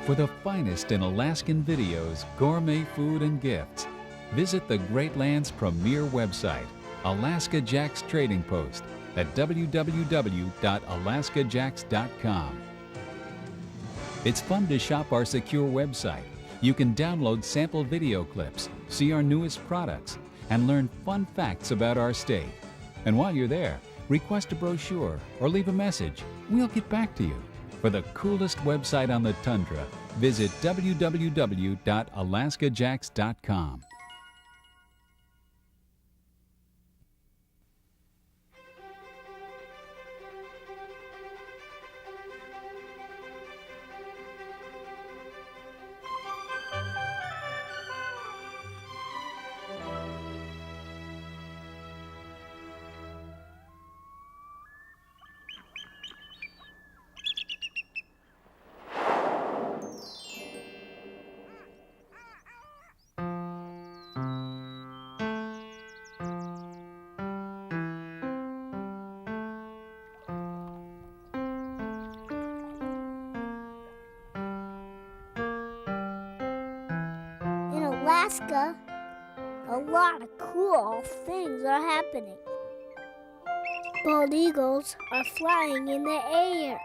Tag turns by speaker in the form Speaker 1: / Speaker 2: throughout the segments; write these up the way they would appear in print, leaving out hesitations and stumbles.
Speaker 1: For the finest in Alaskan videos, gourmet food, and gifts, visit the Great Land's premier website, Alaska Jack's Trading Post, at www.alaskajacks.com. It's fun to shop our secure website. You can download sample video clips, see our newest products, and learn fun facts about our state. And while you're there, request a brochure or leave a message. We'll get back to you. For the coolest website on the tundra, visit www.alaskajacks.com.
Speaker 2: In Alaska, a lot of cool things are happening. Bald eagles are flying in the air.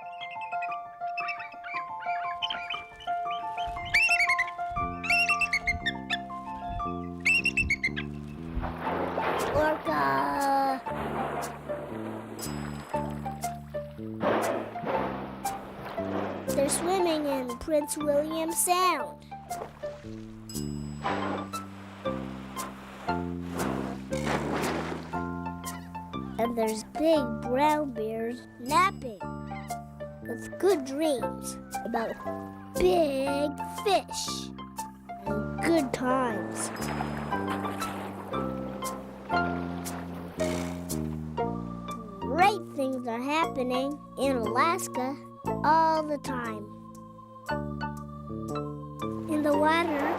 Speaker 2: Orca! They're swimming in Prince William Sound. And there's big brown bears napping with good dreams about big fish and good times. Great things are happening in Alaska all the time. In the water,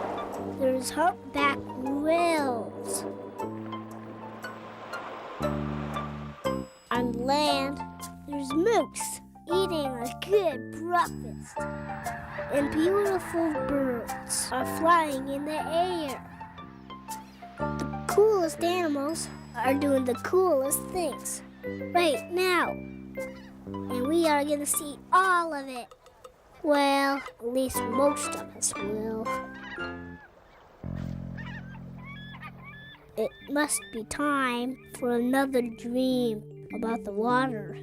Speaker 2: there's humpback whales. On land, there's mooks eating a good breakfast. And beautiful birds are flying in the air. The coolest animals are doing the coolest things right now. And we are going to see all of it. Well, at least most of us will. It must be time for another dream about the water.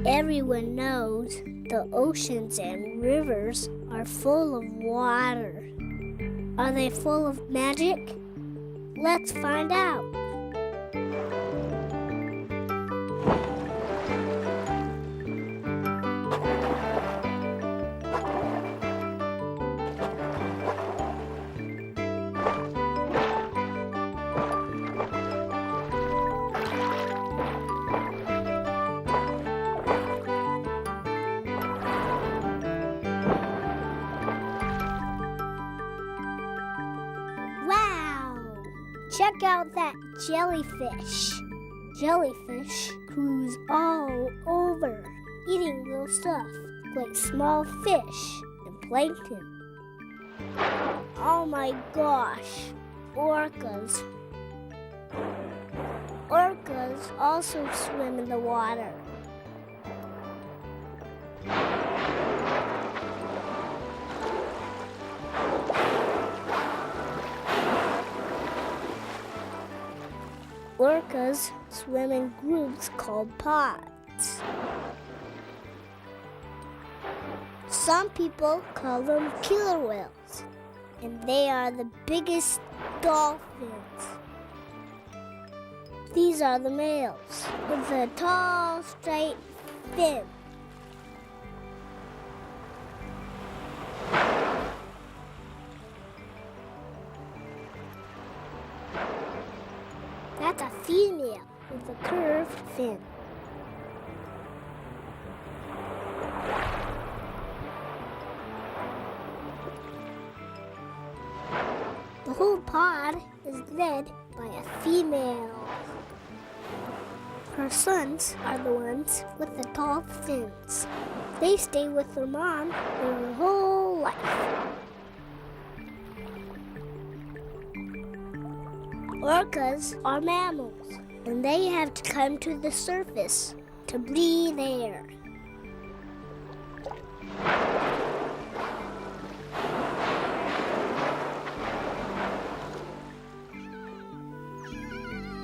Speaker 2: Everyone knows the oceans and rivers are full of water. Are they full of magic? Let's find out. Check out that jellyfish. Jellyfish cruise all over, eating little stuff like small fish and plankton. Oh my gosh, orcas. Orcas also swim in the water. Orcas swim in groups called pods. Some people call them killer whales, and they are the biggest dolphins. These are the males with a tall, straight fin. That's a female with a curved fin. The whole pod is led by a female. Her Her sons are the ones with the tall fins. They stay with their mom their whole life. Orcas are mammals, and they have to come to the surface to breathe air.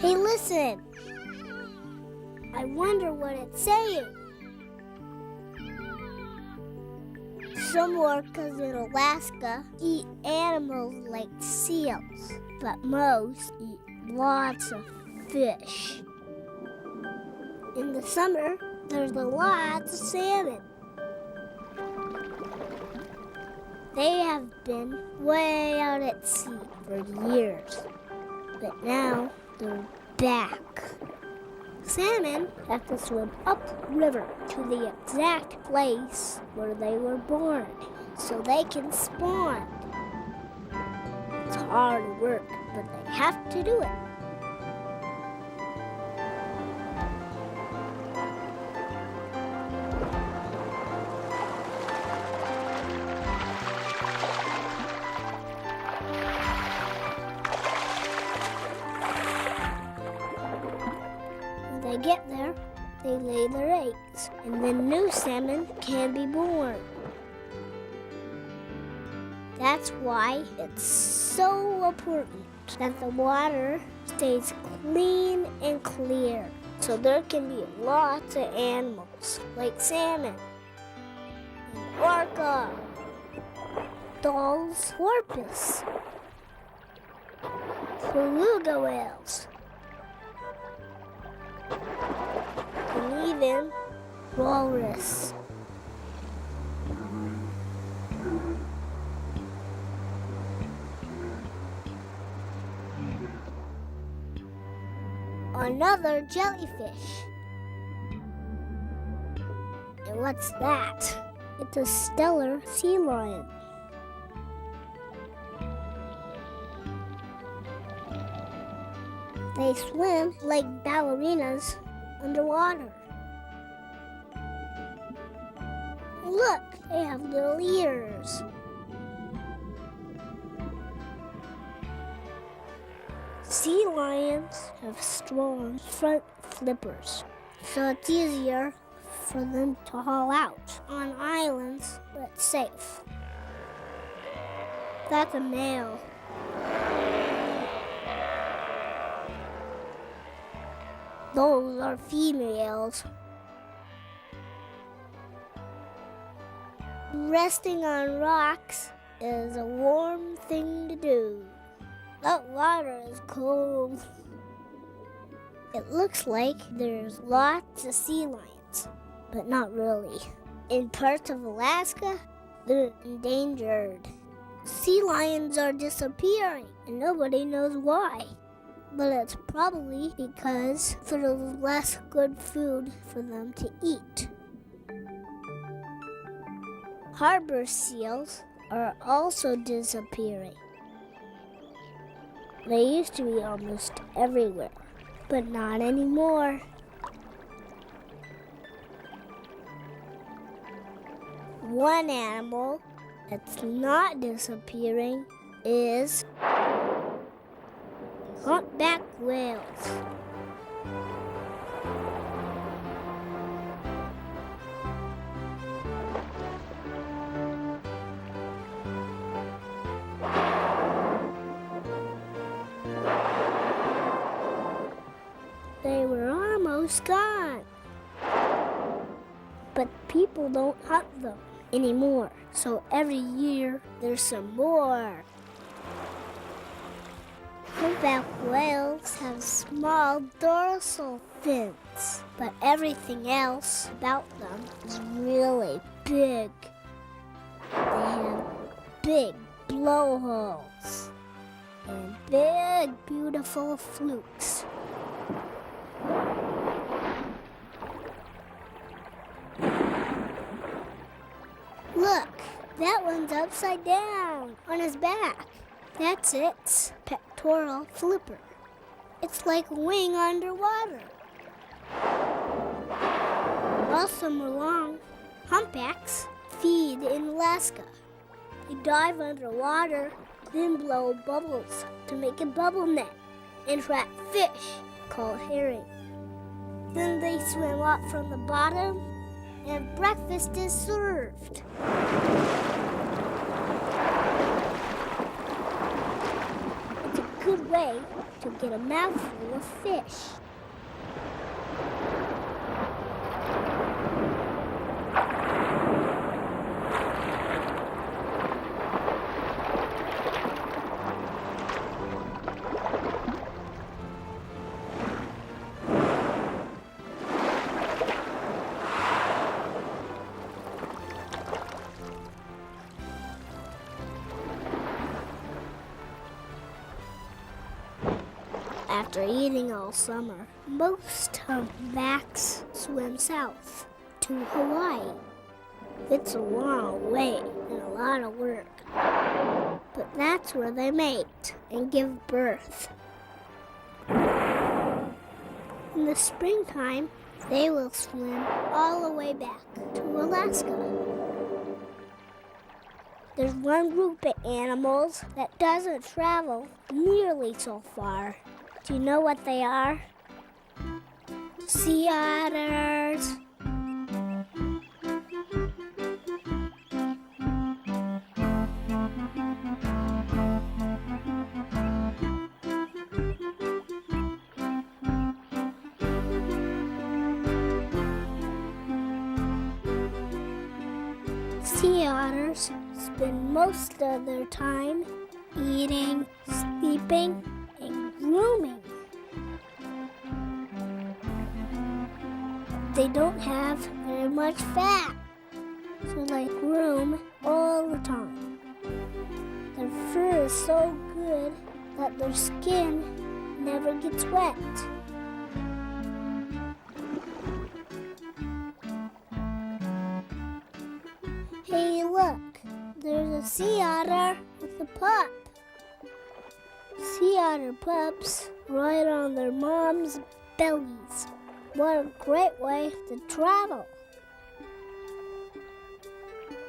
Speaker 2: Hey, listen! I wonder what it's saying. Some orcas in Alaska eat animals like seals, but most eat lots of fish. In the summer, there's lots of salmon. They have been way out at sea for years, but now they're back. Salmon have to swim upriver to the exact place where they were born so they can spawn. It's hard work, but they have to do it. When they get there, they lay their eggs, and then new salmon can be born. That's why it's so important that the water stays clean and clear, so there can be lots of animals like salmon, and orca, Dall's porpoise, beluga whales, and even walrus. Another jellyfish. And what's that? It's a stellar sea lion. They swim like ballerinas underwater. Look, they have little ears. Sea lions have strong front flippers, so it's easier for them to haul out on islands where it's safe. That's a male. Those are females. Resting on rocks is a warm thing to do. That water is cold. It looks like there's lots of sea lions, but not really. In parts of Alaska, they're endangered. Sea lions are disappearing, and nobody knows why. But it's probably because there's less good food for them to eat. Harbor seals are also disappearing. They used to be almost everywhere, but not anymore. One animal that's not disappearing is humpback whales. They were almost gone. But people don't hunt them anymore, so every year there's some more. Humpback whales have small dorsal fins, but everything else about them is really big. They have big blowholes and big, beautiful flukes. Look, that one's upside down on his back. That's its pectoral flipper. It's like a wing underwater. All summer long, humpbacks feed in Alaska. They dive underwater, then blow bubbles to make a bubble net and trap fish called herring. Then they swim up from the bottom and breakfast is served. It's a good way to get a mouthful of fish. After eating all summer, most humpbacks swim south to Hawaii. It's a long way and a lot of work, but that's where they mate and give birth. In the springtime, they will swim all the way back to Alaska. There's one group of animals that doesn't travel nearly so far. Do you know what they are? Sea otters. Sea otters spend most of their time eating, sleeping, and grooming. They don't have very much fat, so they groom all the time. Their fur is so good that their skin never gets wet. Hey, look, there's a sea otter with a pup. Sea otter pups ride on their mom's bellies. What a great way to travel.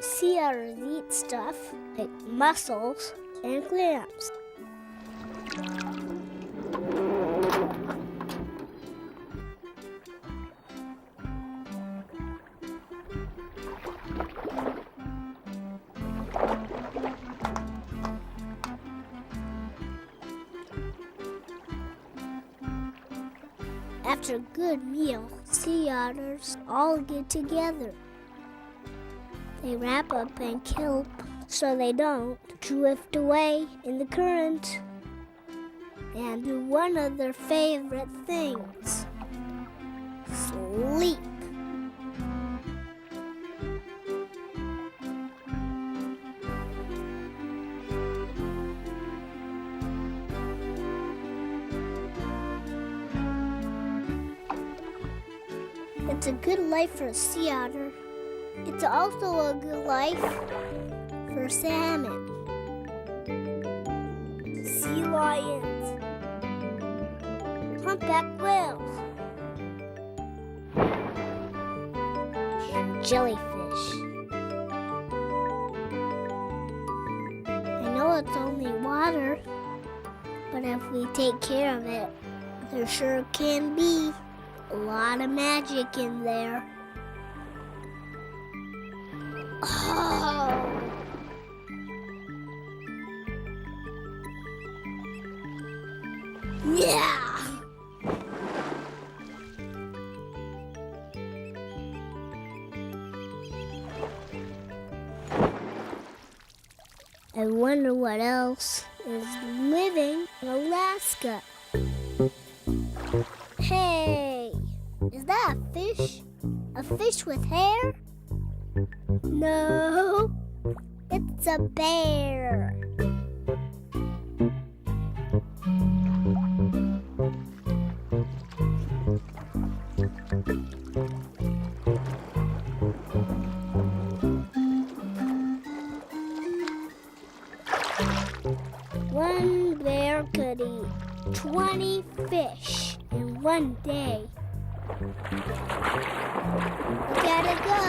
Speaker 2: Sea otters eat stuff like mussels and clams. After a good meal, sea otters all get together. They wrap up in kelp so they don't drift away in the current and do one of their favorite things: sleep. It's a good life for a sea otter. It's also a good life for salmon, sea lions, humpback whales, and jellyfish. I know it's only water, but if we take care of it, there sure can be a lot of magic in there. Oh. Yeah. I wonder what else is living in Alaska. Hey, is that a fish? A fish with hair? No, it's a bear. One bear could eat 20 fish in one day. Gotta go.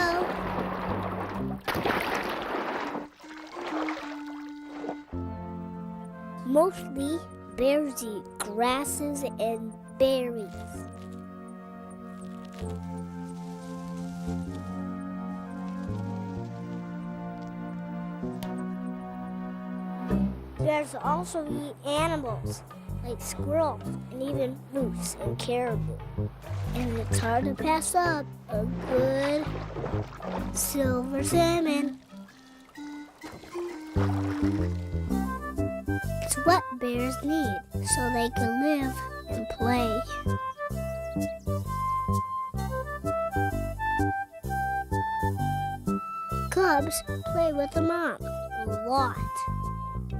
Speaker 2: Mostly, bears eat grasses and berries. Bears also eat animals like squirrels and even moose and caribou. And it's hard to pass up a good silver salmon. It's what bears need so they can live and play. Cubs play with the mom a lot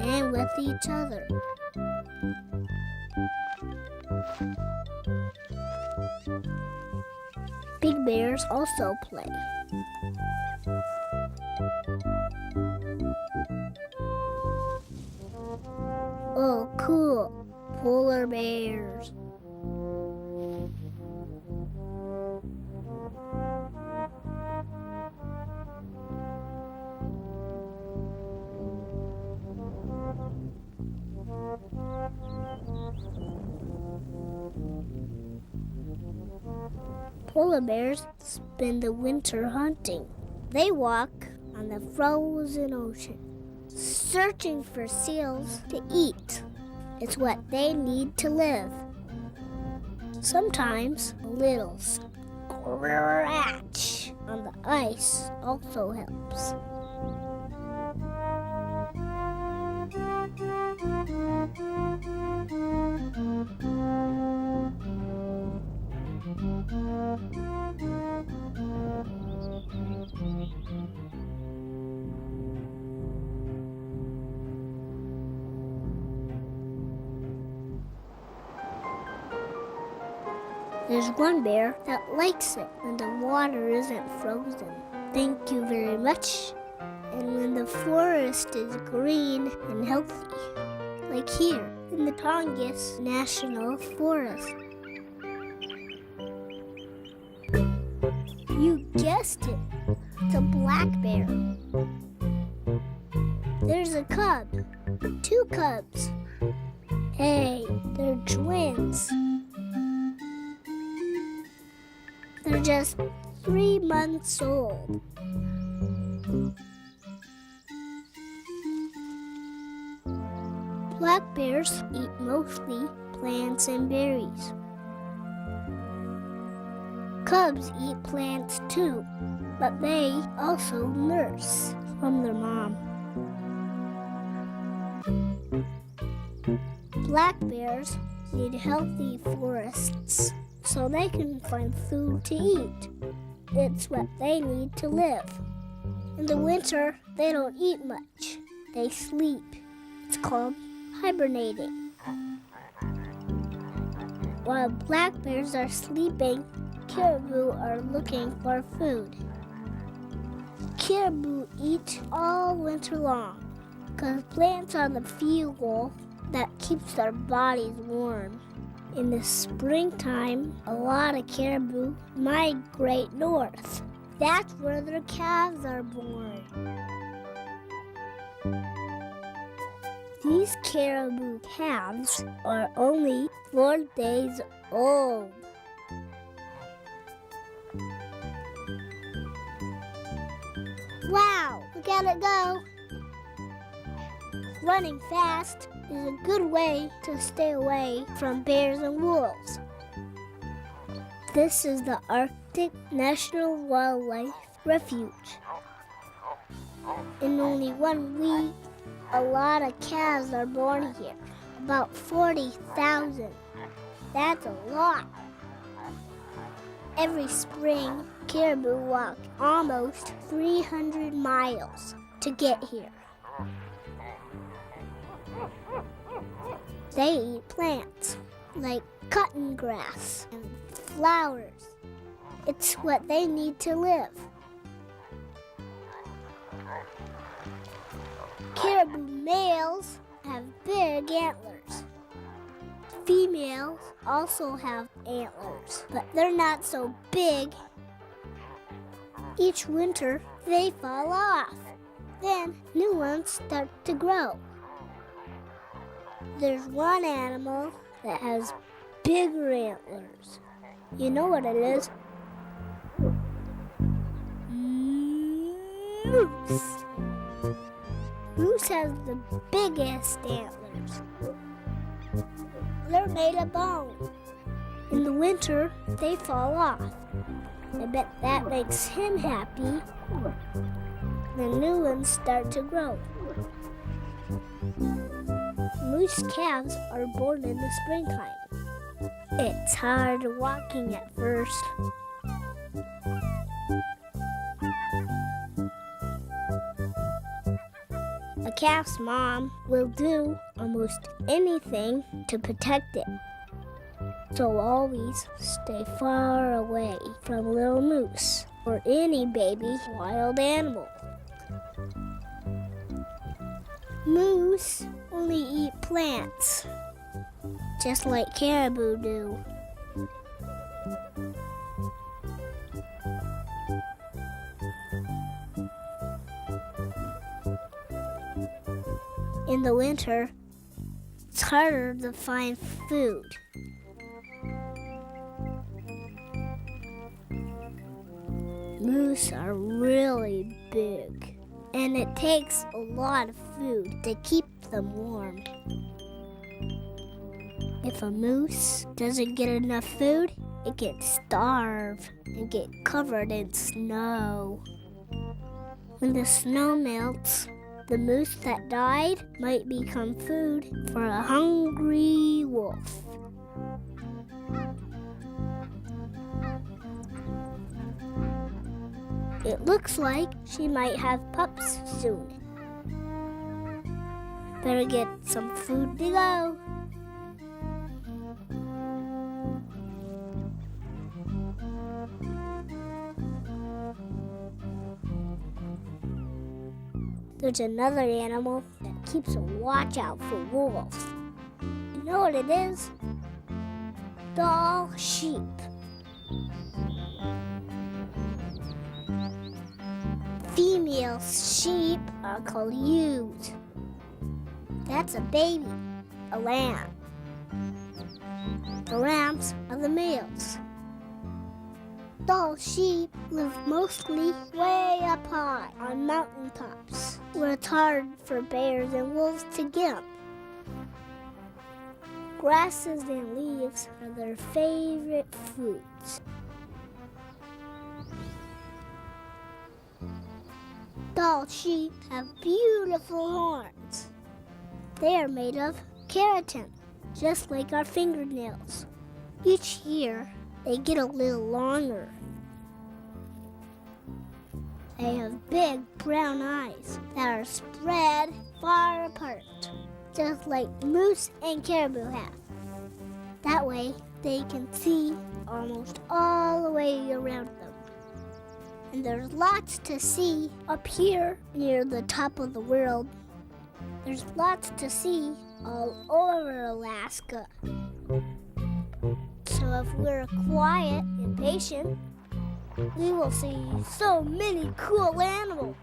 Speaker 2: and with each other. Big bears also play. Oh, cool. Polar bears. Polar bears spend the winter hunting. They walk on the frozen ocean, searching for seals to eat. It's what they need to live. Sometimes a little scratch on the ice also helps. There's one bear that likes it when the water isn't frozen. Thank you very much. And when the forest is green and healthy, like here in the Tongass National Forest. You guessed it, it's a black bear. There's a cub, 2 cubs. Hey, they're twins. They're just 3 months old. Black bears eat mostly plants and berries. Cubs eat plants too, but they also nurse from their mom. Black bears need healthy forests so they can find food to eat. It's what they need to live. In the winter, they don't eat much. They sleep. It's called hibernating. While black bears are sleeping, caribou are looking for food. Caribou eat all winter long because plants are the fuel that keeps their bodies warm. In the springtime, a lot of caribou migrate north. That's where their calves are born. These caribou calves are only 4 days old. Wow, we gotta go. Running fast is a good way to stay away from bears and wolves. This is the Arctic National Wildlife Refuge. In only 1 week, a lot of calves are born here, about 40,000. That's a lot. Every spring, caribou walk almost 300 miles to get here. They eat plants like cotton grass and flowers. It's what they need to live. Caribou males have big antlers. Females also have antlers, but they're not so big. Each winter, they fall off. Then new ones start to grow. There's one animal that has bigger antlers. You know what it is? Moose. Moose has the biggest antlers. They're made of bone. In the winter, they fall off. I bet that makes him happy. The new ones start to grow. Moose calves are born in the springtime. It's hard walking at first. A calf's mom will do almost anything to protect it. So always stay far away from little moose or any baby wild animal. Moose only eat plants, just like caribou do. In the winter, it's harder to find food. Moose are really big, and it takes a lot of food to keep them warm. If a moose doesn't get enough food, it can starve and get covered in snow. When the snow melts, the moose that died might become food for a hungry wolf. It looks like she might have pups soon. Better get some food to go. There's another animal that keeps a watch out for wolves. You know what it is? Dall sheep. Female sheep are called ewes. That's a baby, a lamb. The lambs are the males. Dall sheep live mostly way up high on mountain tops, where it's hard for bears and wolves to get them. Grasses and leaves are their favorite foods. Dall sheep have beautiful horns. They are made of keratin, just like our fingernails. Each year, they get a little longer. They have big brown eyes that are spread far apart, just like moose and caribou have. That way, they can see almost all the way around them. And there's lots to see up here near the top of the world. There's lots to see all over Alaska. So if we're quiet and patient, we will see so many cool animals.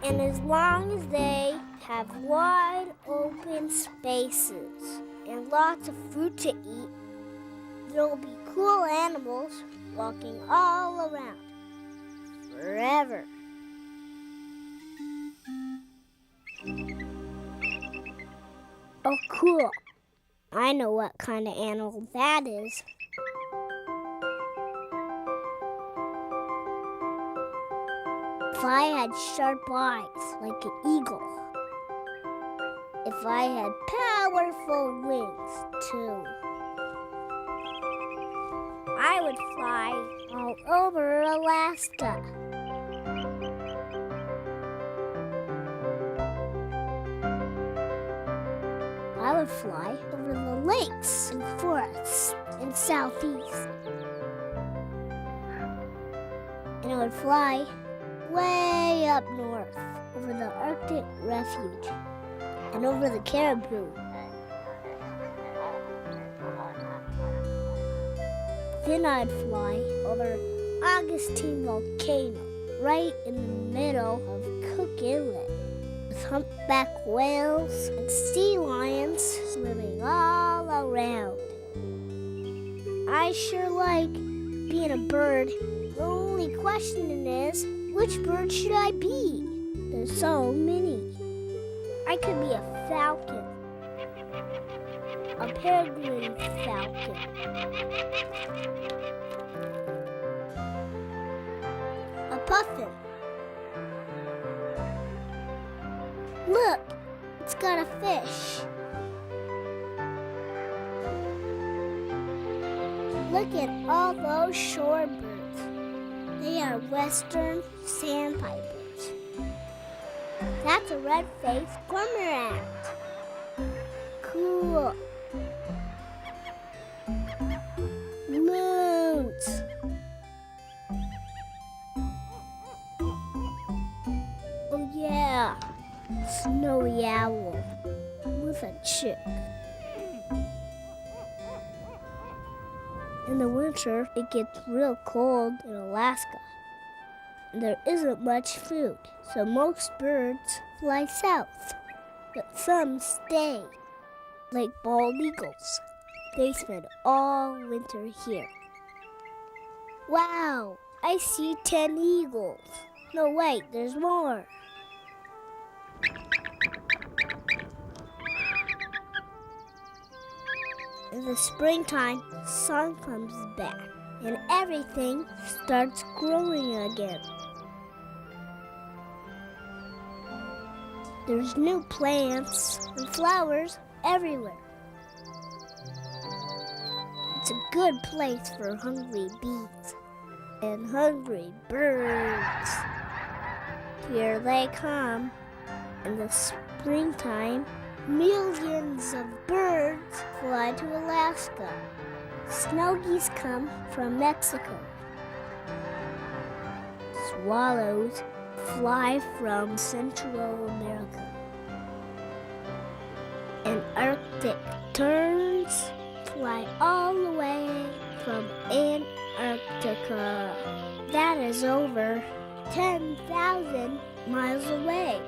Speaker 2: And as long as they have wide open spaces and lots of food to eat, there will be cool animals walking all around forever. Oh, cool. I know what kind of animal that is. If I had sharp eyes like an eagle. If I had powerful wings, too. I would fly all over Alaska. I would fly over the lakes and forests in southeast. And I would fly way up north over the Arctic refuge and over the Caribou. Then I'd fly over Augustine Volcano, right in the middle of Cook Inlet, with humpback whales and sea lions swimming all around. I sure like being a bird. The only question is, which bird should I be? There's so many. I could be a falcon, a peregrine falcon, a puffin. Look, it's got a fish. Look at all those shorebirds. They are western sandpipers. That's a red-faced cormorant. Cool. Moons. Oh yeah, snowy owl with a chick. In the winter, it gets real cold in Alaska. There isn't much food, so most birds fly south, but some stay, like bald eagles. They spend all winter here. Wow, I see 10 eagles. No, wait, there's more. In the springtime, the sun comes back, and everything starts growing again. There's new plants and flowers everywhere. It's a good place for hungry bees and hungry birds. Here they come. In the springtime, millions of birds fly to Alaska. Snow geese come from Mexico. Swallows fly from Central America. And Arctic terns fly all the way from Antarctica. That is over 10,000 miles away.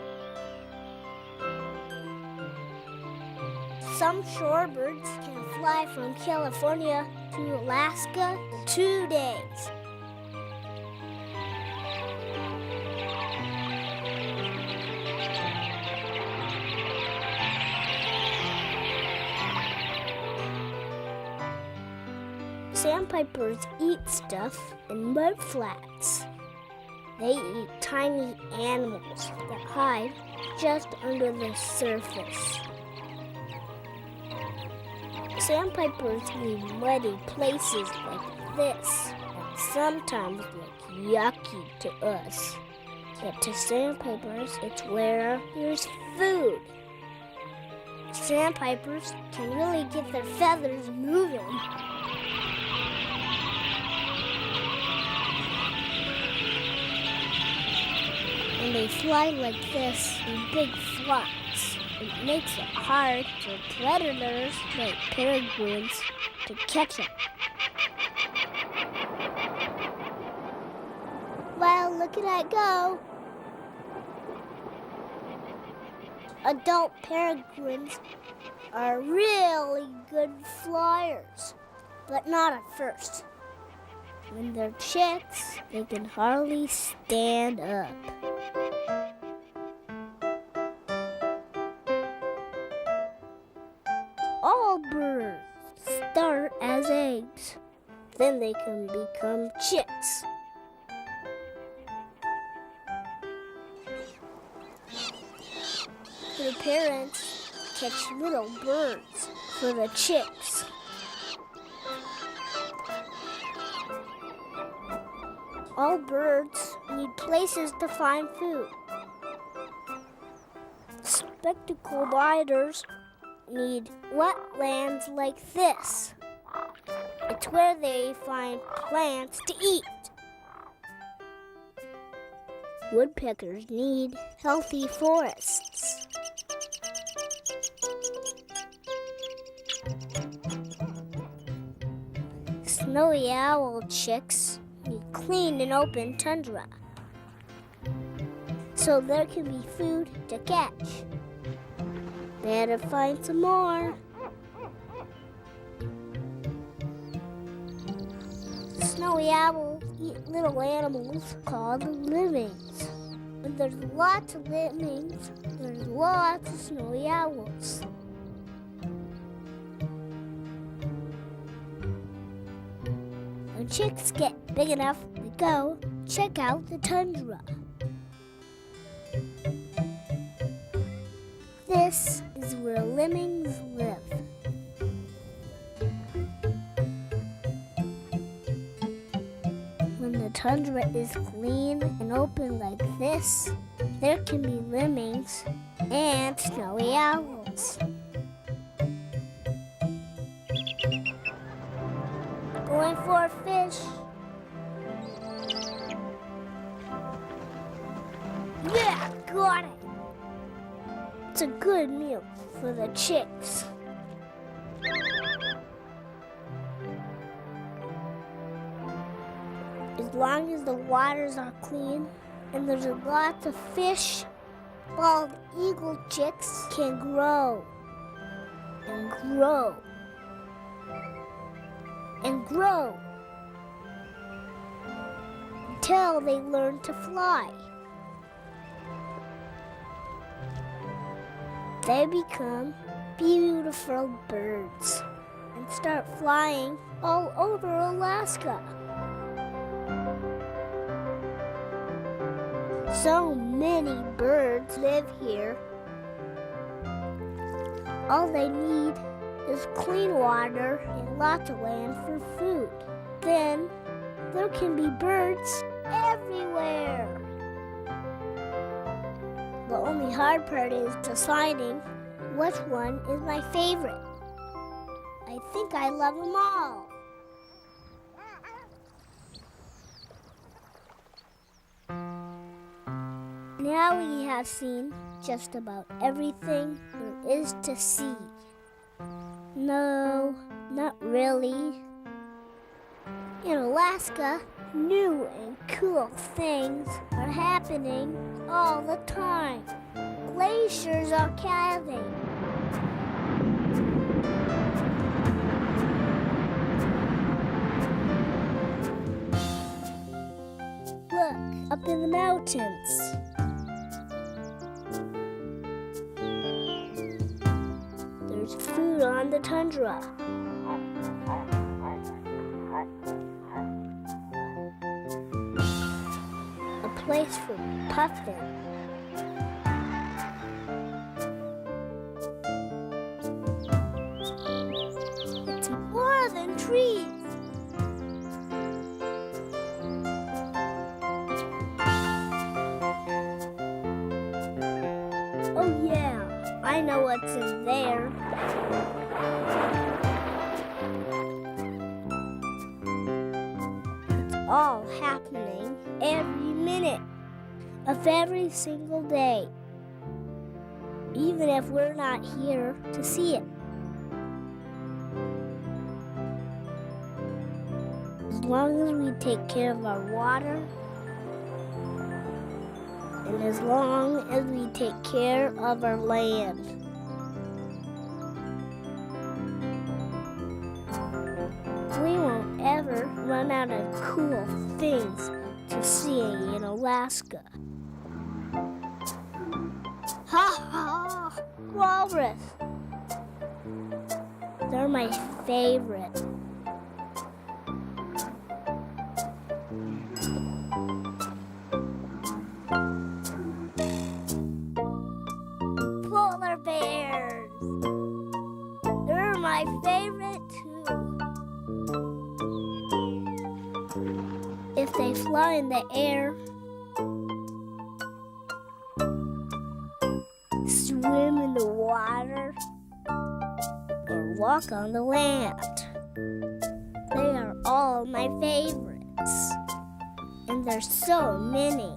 Speaker 2: Some shorebirds can fly from California to Alaska in 2 days. Sandpipers eat stuff in mudflats. They eat tiny animals that hide just under the surface. Sandpipers need muddy places like this, and sometimes look yucky to us. But to sandpipers, it's where there's food. Sandpipers can really get their feathers moving. And they fly like this in big flocks. It makes it hard for predators like peregrines to catch them. Well, look at that go. Adult peregrines are really good flyers, but not at first. When they're chicks, they can hardly stand up. All birds start as eggs. Then they can become chicks. The parents catch little birds for the chicks. All birds need places to find food. Spectacled gliders need wetlands like this. It's where they find plants to eat. Woodpeckers need healthy forests. snowy owl chicks need clean and open tundra, so there can be food to catch. Better find some more. Snowy owls eat little animals called lemmings. When there's lots of lemmings, there's lots of snowy owls. When chicks get big enough to go check out the tundra. This is where lemmings live. When the tundra is clean and open like this, there can be lemmings and snowy owls. Going for a fish. Yeah, got it. It's a good meal for the chicks. As long as the waters are clean and there's lots of fish, bald eagle chicks can grow and grow and grow until they learn to fly. They become beautiful birds and start flying all over Alaska. So many birds live here. All they need is clean water and lots of land for food. Then there can be birds everywhere. The only hard part is deciding which one is my favorite. I think I love them all. Now we have seen just about everything there is to see. No, not really. In Alaska, new and cool things are happening all the time. Glaciers are calving. Look, up in the mountains. There's food on the tundra. A place for puffin. It's more than trees. Oh yeah, I know what's in there. It's all happening every minute of every single day, even if we're not here to see it. As long as we take care of our water, and as long as we take care of our land. We won't ever run out of cool things to see in Alaska. Ha ha! Walrus! They're my favorite. Polar bears! They're my favorite too. If they fly in the air, swim in the water, or walk on the land, they are all my favorites. And there's so many.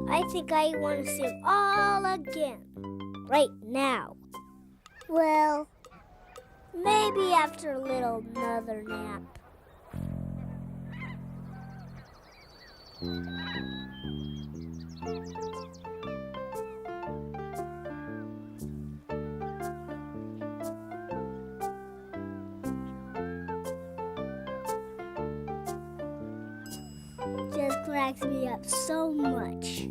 Speaker 2: I think I want to see them all again, right now. Well, Maybe after another nap. Just cracks me up so much.